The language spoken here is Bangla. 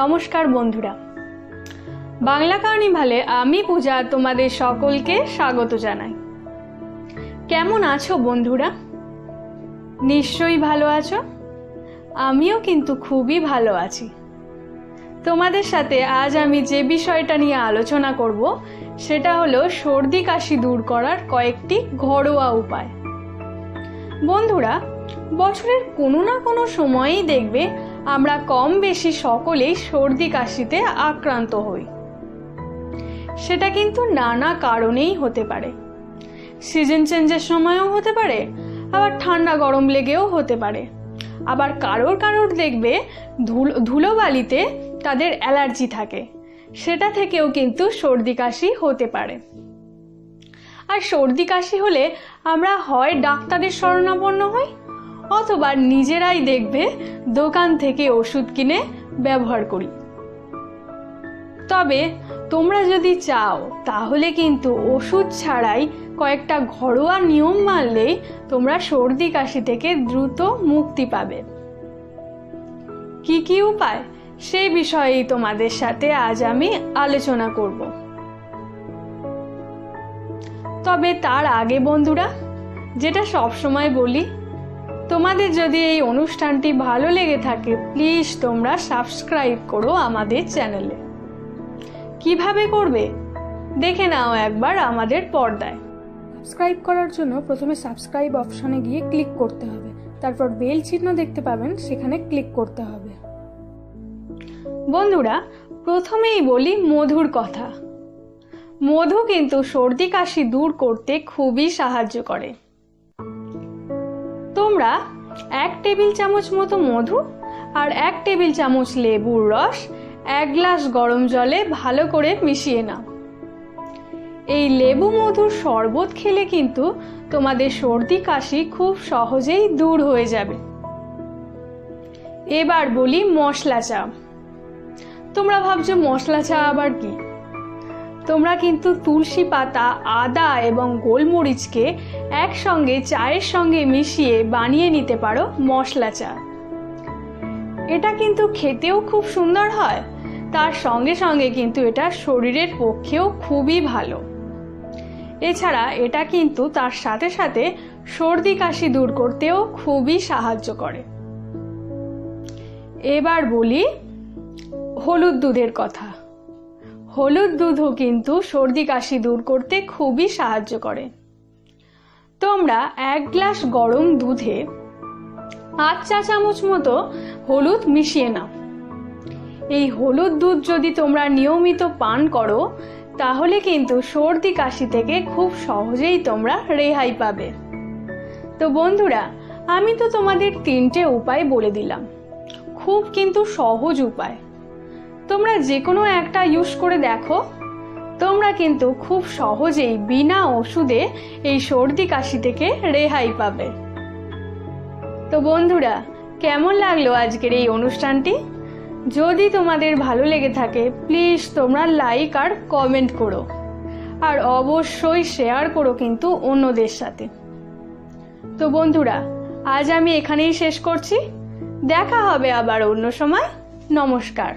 নমস্কার বন্ধুরা, বাংলা কার্নিভালে আমি পূজা তোমাদের সকলকে স্বাগত জানাই। কেমন আছো বন্ধুরা? নিশ্চয়ই ভালো আছো। আমিও কিন্তু খুবই ভালো আছি। তোমাদের সাথে আজ আমি যে বিষয়টা নিয়ে আলোচনা করব সেটা হলো সর্দি কাশি দূর করার কয়েকটি ঘরোয়া উপায়। বন্ধুরা, বছরের কোনো না কোনো সময়েই দেখবে আমরা কম বেশি সকলেই সর্দি কাশিতে আক্রান্ত হই। সেটা কিন্তু নানা কারণেই হতে পারে। সিজন চেঞ্জের সময়ও হতে পারে, আবার ঠান্ডা গরম লেগেও হতে পারে, আবার কারোর দেখবে ধুলোবালিতে তাদের অ্যালার্জি থাকে, সেটা থেকেও কিন্তু সর্দি কাশি হতে পারে। আর সর্দি কাশি হলে আমরা হয় ডাক্তারের শরণাপন্ন হই, অথবা নিজেরাই দেখবে দোকান থেকে ওষুধ কিনে ব্যবহার করি। তবে তোমরা যদি চাও তাহলে কিন্তু ওষুধ ছাড়াই কয়েকটা ঘরোয়া নিয়ম মানলেই তোমরা সর্দি কাশি থেকে দ্রুত মুক্তি পাবে। কি কি উপায়, সেই বিষয়েই তোমাদের সাথে আজ আমি আলোচনা করব। তবে তার আগে বন্ধুরা, যেটা সবসময় বলি, তোমাদের যদি এই অনুষ্ঠানটি ভালো লেগে থাকে প্লিজ তোমরা সাবস্ক্রাইব করো আমাদের চ্যানেলে। কিভাবে করবে দেখে নাও একবার আমাদের পর্দায়। সাবস্ক্রাইব করার জন্য প্রথমে সাবস্ক্রাইব অপশনে গিয়ে ক্লিক করতে হবে, তারপর বেল চিহ্ন দেখতে পাবেন, সেখানে ক্লিক করতে হবে। বন্ধুরা, প্রথমেই বলি মধুর কথা। মধু কিন্তু সর্দি কাশি দূর করতে খুবই সাহায্য করে। তোমরা 1 টেবিল চামচ মতো মধু আর 1 টেবিল চামচ লেবুর রস 1 গ্লাস গরম জলে ভালো করে মিশিয়ে নাও। এই লেবু মধুর শরবত খেলে কিন্তু তোমাদের সর্দি কাশি খুব সহজেই দূর হয়ে যাবে। এবার বলি মশলা চা। তোমরা ভাবছো মশলা চা আবার কি? তোমরা কিন্তু তুলসী পাতা, আদা এবং গোলমরিচকে একসঙ্গে চায়ের সঙ্গে মিশিয়ে বানিয়ে নিতে পারো মশলা চা। এটা কিন্তু খেতেও খুব সুন্দর হয়, তার সঙ্গে সঙ্গে কিন্তু এটা শরীরের পক্ষেও খুবই ভালো। এছাড়া এটা কিন্তু তার সাথে সাথে সর্দি কাশি দূর করতেও খুবই সাহায্য করে। এবার বলি হলুদ দুধের কথা। হলুদ দুধও কিন্তু সর্দি কাশি দূর করতে খুবই সাহায্য করে। তোমরা 1 গ্লাস গরম দুধে 8 চা চামচ মতো হলুদ মিশিয়ে নাও। এই হলুদ দুধ যদি তোমরা নিয়মিত পান করো তাহলে কিন্তু সর্দি কাশি থেকে খুব সহজেই তোমরা রেহাই পাবে। তো বন্ধুরা, আমি তো তোমাদের 3টে উপায় বলে দিলাম, খুব কিন্তু সহজ উপায়। তোমরা যে কোনো একটা ইউজ করে দেখো, তোমরা কিন্তু খুব সহজেই বিনা ওষুধে এই সর্দি কাশি থেকে রেহাই পাবে। তো বন্ধুরা, কেমন লাগলো আজকের এই অনুষ্ঠানটি? যদি তোমাদের ভালো লেগে থাকে প্লিজ তোমরা লাইক আর কমেন্ট করো, আর অবশ্যই শেয়ার করো কিন্তু অন্যদের সাথে। তো বন্ধুরা, আজ আমি এখানেই শেষ করছি। দেখা হবে আবার অন্য সময়। নমস্কার।